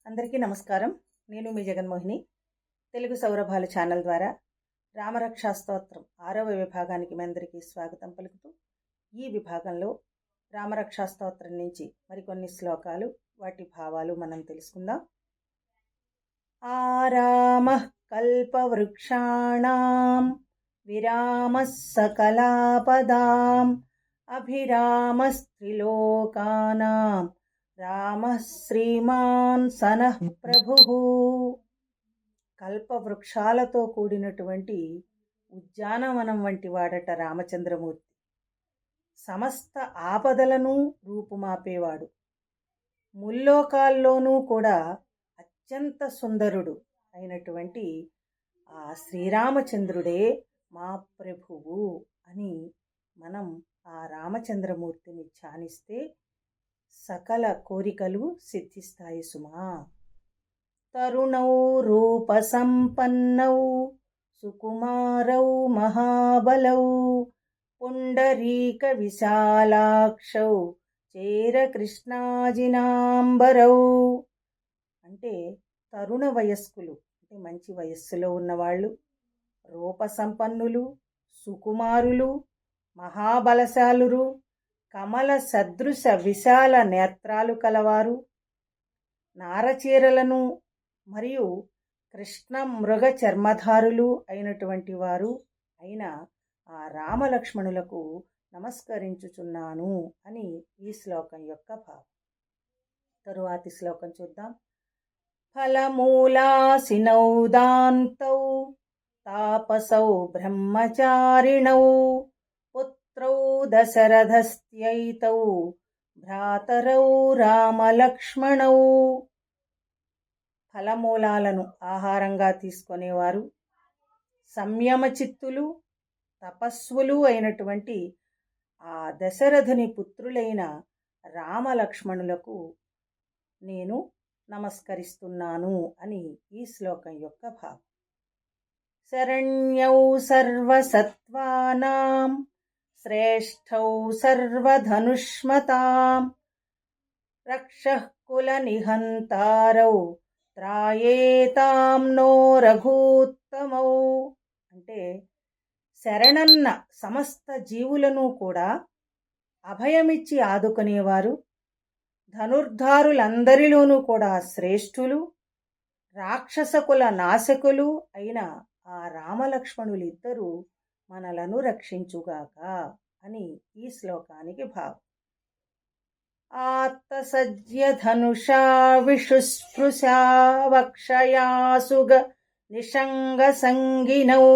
అందరికీ నమస్కారం. నేను మీ జగన్మోహిని. తెలుగు సౌరభాలు ఛానల్ ద్వారా రామరక్షా స్తోత్రం 6వ విభాగానికి మీ అందరికీ స్వాగతం పలుకుతూ, ఈ విభాగంలో రామరక్షా స్తోత్రం నుంచి మరికొన్ని శ్లోకాలు, వాటి భావాలు మనం తెలుసుకుందాం. ఆరామః కల్పవృక్షాణాం విరామః సకలాపదాం అభిరామస్త్రిలోకానాం రామః శ్రీమాన్ సనః ప్రభుః. కల్పవృక్షాలతో కూడినటువంటి ఉద్యానవనం వంటి వాడట రామచంద్రమూర్తి. సమస్త ఆపదలను రూపుమాపేవాడు. ముల్లోకాల్లోనూ కూడా అత్యంత సుందరుడు అయినటువంటి ఆ శ్రీరామచంద్రుడే మా ప్రభువు అని మనం ఆ రామచంద్రమూర్తిని ధ్యానిస్తే సకల కోరికలు సిద్ధిస్తాయి సుమా. తరుణౌ రూపసంపన్నౌ సుకుమారౌ మహాబలౌ పుండరీక విశాలాక్షౌ చేరకృష్ణాజినాంబరౌ. అంటే తరుణ వయస్కులు, అంటే మంచి వయస్సులో ఉన్నవాళ్ళు, రూపసంపన్నులు, సుకుమారులు, మహాబలశాలురు, కమల సదృశ విశాల నేత్రాలు కలవారు, నారచీరలను మరియు కృష్ణ మృగ చర్మధారులు అయినటువంటి వారు అయిన ఆ రామలక్ష్మణులకు నమస్కరించుచున్నాను అని ఈ శ్లోకం యొక్క భావం. తరువాతి శ్లోకం చూద్దాం. ఫలమూలాసినౌ దాంతౌ తాపసౌ బ్రహ్మచారిణౌ పుత్రౌ దశరథస్త్యైతౌ భ్రాతరౌ రామలక్ష్మణౌ. ఫలమూలాలను ఆహారంగా తీసుకునేవారు, సంయమ చిత్తులు, తపస్సులు అయినటువంటి ఆ దశరథుని పుత్రులైన రామలక్ష్మణులకు నేను నమస్కరిస్తున్నాను అని ఈ శ్లోకం యొక్క భావం. శరణ్యౌ సర్వసత్వానాం శ్రేష్ఠౌ సర్వధనుష్మతాం రక్షః కులనిహంతారౌ త్రాయేతాం నో రఘూత్తమౌ. అంటే శరణన్న సమస్త జీవులను కూడా అభయమిచ్చి ఆదుకునేవారు, ధనుర్ధారులందరిలోనూ కూడా శ్రేష్ఠులు, రాక్షసకుల నాశకులు అయిన ఆ రామలక్ష్మణులిద్దరూ మనలను రక్షించుగాక అని ఈ శ్లోకానికి భావం. ఆత్తసజ్య ధనుషా విషుస్పృశా వక్షయాసుగ నిషంగ సంగినౌ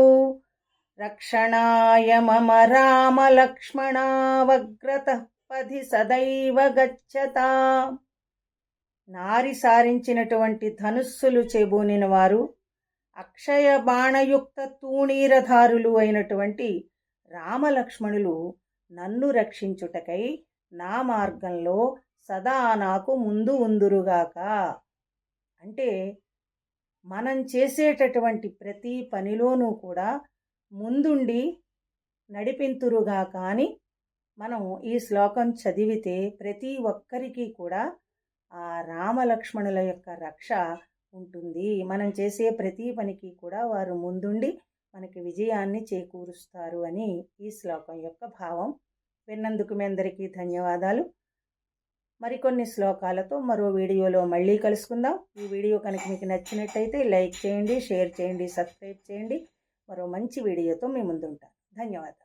రక్షణాయ మమ రామలక్ష్మణావగ్రతః పథి సదైవ గచ్చతా. నారి సారించినటువంటి ధనుస్సులు చేబూనిన వారు, అక్షయ బాణయుక్త తూణీరధారులు అయినటువంటి రామలక్ష్మణులు నన్ను రక్షించుటకై నా మార్గంలో సదా నాకు ముందు ఉందురుగాక. అంటే మనం చేసేటటువంటి ప్రతి పనిలోనూ కూడా ముందుండి నడిపింతురుగాక అని మనం ఈ శ్లోకం చదివితే ప్రతి ఒక్కరికి కూడా ఆ రామలక్ష్మణుల యొక్క రక్ష ఉంటుంది. మనం చేసే ప్రతి పనికి కూడా వారు ముందుండి మనకి విజయాన్ని చేకూరుస్తారు అని ఈ శ్లోకం యొక్క భావం. విన్నందుకు మీ అందరికీ ధన్యవాదాలు. మరికొన్ని శ్లోకాలతో మరో వీడియోలో మళ్ళీ కలుసుకుందాం. ఈ వీడియో కనుక మీకు నచ్చినట్టయితే లైక్ చేయండి, షేర్ చేయండి, సబ్స్క్రైబ్ చేయండి. మరో మంచి వీడియోతో మీ ముందుంటాను. ధన్యవాదాలు.